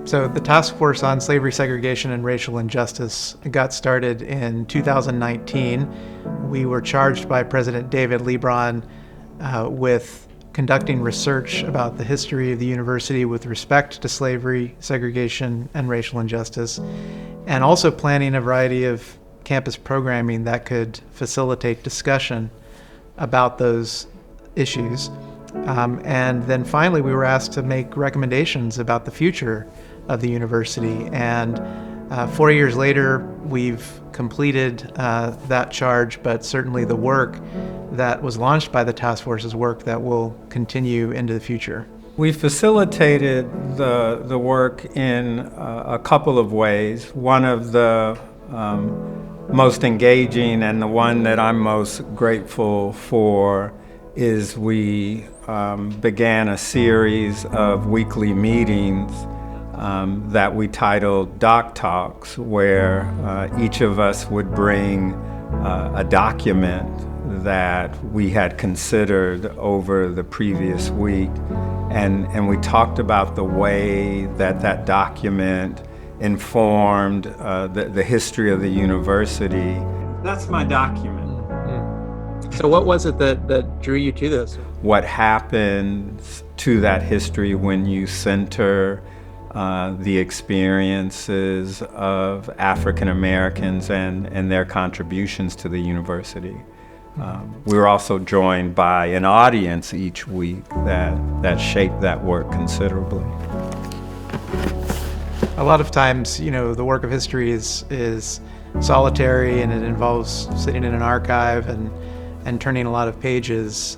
So the Task Force on Slavery, Segregation, and Racial Injustice got started in 2019. We were charged by President David Leebron with conducting research about the history of the university with respect to slavery, segregation, and racial injustice, and also planning a variety of campus programming that could facilitate discussion about those issues. And then finally, we were asked to make recommendations about the future of the university. And 4 years later, we've completed that charge, but certainly the work that was launched by the task force is work that will continue into the future. We facilitated the work in a couple of ways. One of the most engaging and the one that I'm most grateful for is we began a series of weekly meetings that we titled Doc Talks, where each of us would bring a document that we had considered over the previous week, and we talked about the way that document informed the history of the university. That's my document. So what was it that drew you to this? What happens to that history when you center the experiences of African Americans and their contributions to the university. We were also joined by an audience each week that shaped that work considerably. A lot of times, the work of history is solitary, and it involves sitting in an archive and turning a lot of pages,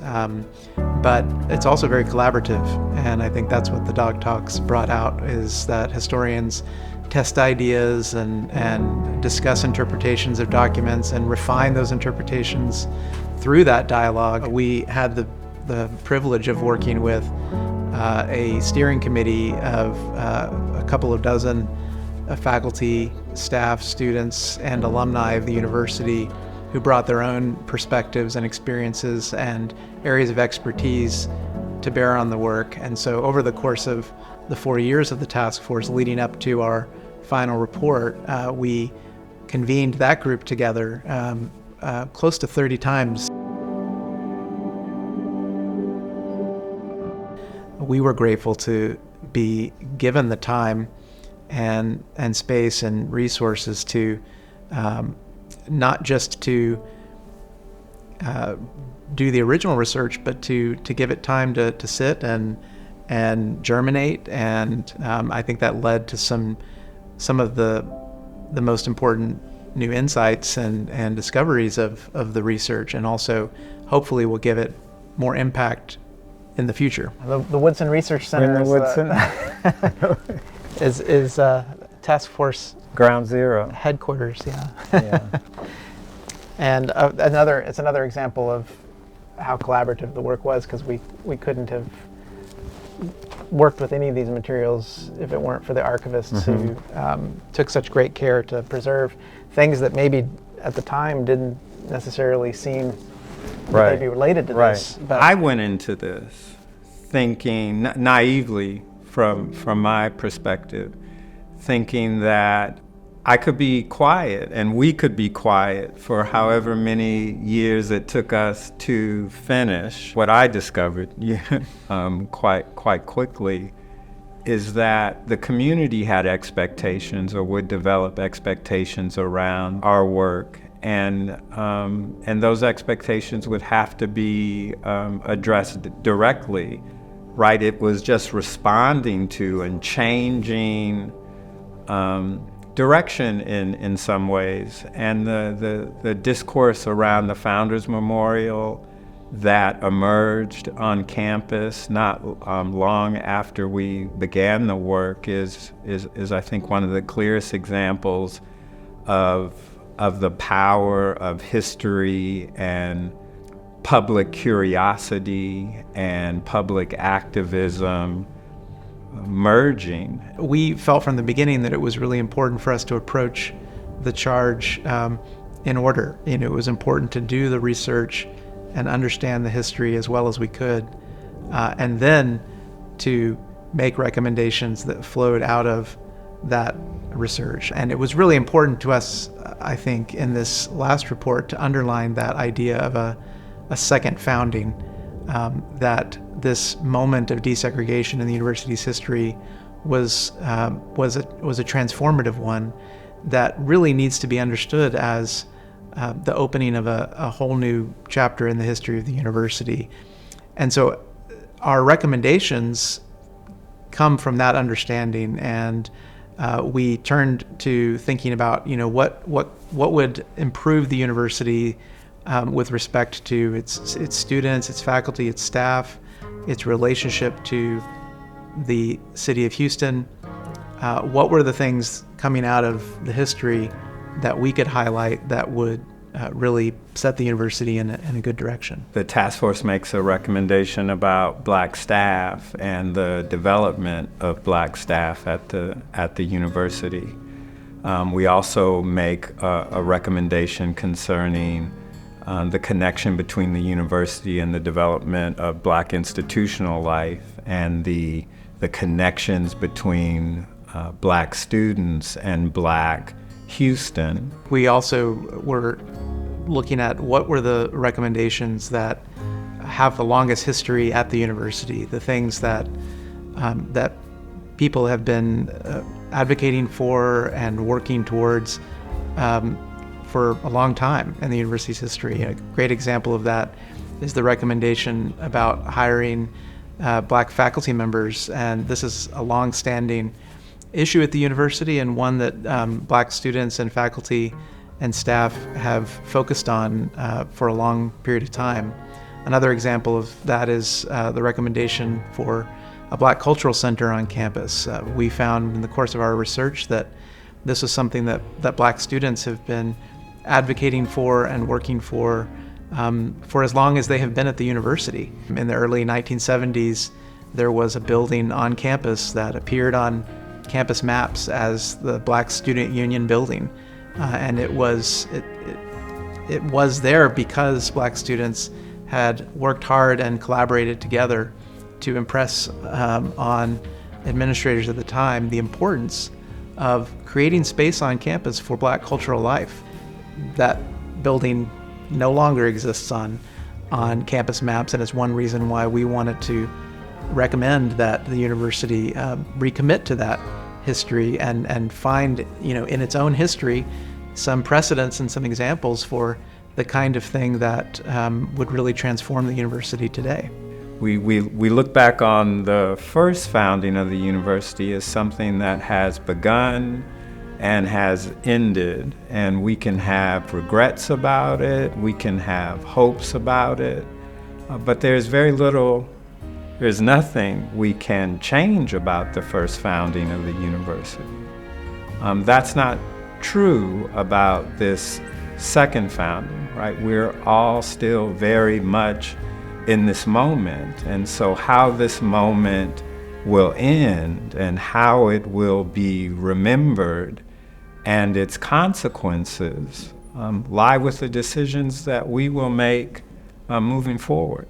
but it's also very collaborative, and I think that's what the Doc Talks brought out, is that historians test ideas and discuss interpretations of documents and refine those interpretations through that dialogue. We had the privilege of working with a steering committee of a couple of dozen faculty, staff, students, and alumni of the university who brought their own perspectives and experiences and areas of expertise to bear on the work. And so over the course of the 4 years of the task force leading up to our final report, we convened that group together close to 30 times. We were grateful to be given the time and space and resources to not just to do the original research, but to give it time to sit and germinate. And I think that led to some of the most important new insights and discoveries of the research, and also hopefully will give it more impact in the future. The Woodson Research Center is task force Ground Zero headquarters. Yeah. And it's another example of how collaborative the work was, because we couldn't have worked with any of these materials if it weren't for the archivists who took such great care to preserve things that maybe at the time didn't necessarily seem maybe related to this. But I went into this thinking naively, from my perspective, thinking that I could be quiet and we could be quiet for however many years it took us to finish. What I discovered quite quickly is that the community had expectations, or would develop expectations around our work, and those expectations would have to be addressed directly, right? It was just responding to and changing direction in some ways. And the discourse around the Founders Memorial that emerged on campus not long after we began the work is I think one of the clearest examples of the power of history and public curiosity and public activism merging. We felt from the beginning that it was really important for us to approach the charge in order. It was important to do the research and understand the history as well as we could, and then to make recommendations that flowed out of that research. And it was really important to us, I think, in this last report to underline that idea of a second founding, that this moment of desegregation in the university's history was a transformative one that really needs to be understood as the opening of a whole new chapter in the history of the university. And so our recommendations come from that understanding, and we turned to thinking about, what would improve the university with respect to its students, its faculty, its staff, its relationship to the city of Houston. What were the things coming out of the history that we could highlight that would really set the university in a good direction? The task force makes a recommendation about Black staff and the development of Black staff at the university. We also make a recommendation concerning the connection between the university and the development of Black institutional life, and the connections between Black students and Black Houston. We also were looking at what were the recommendations that have the longest history at the university, the things that people have been advocating for and working towards for a long time in the university's history. A great example of that is the recommendation about hiring Black faculty members, and this is a long-standing issue at the university, and one that Black students and faculty and staff have focused on for a long period of time. Another example of that is the recommendation for a Black cultural center on campus. We found in the course of our research that this is something that Black students have been advocating for and working for as long as they have been at the university. In the early 1970s, there was a building on campus that appeared on campus maps as the Black Student Union building, and it was there because Black students had worked hard and collaborated together to impress on administrators at the time the importance of creating space on campus for Black cultural life. That building no longer exists on campus maps, and it's one reason why we wanted to recommend that the university recommit to that history and find, in its own history, some precedents and some examples for the kind of thing that would really transform the university today. We look back on the first founding of the university as something that has begun and has ended, and we can have regrets about it, we can have hopes about it, but there's nothing we can change about the first founding of the university. That's not true about this second founding, right? We're all still very much in this moment, and so how this moment will end and how it will be remembered and its consequences lie with the decisions that we will make moving forward.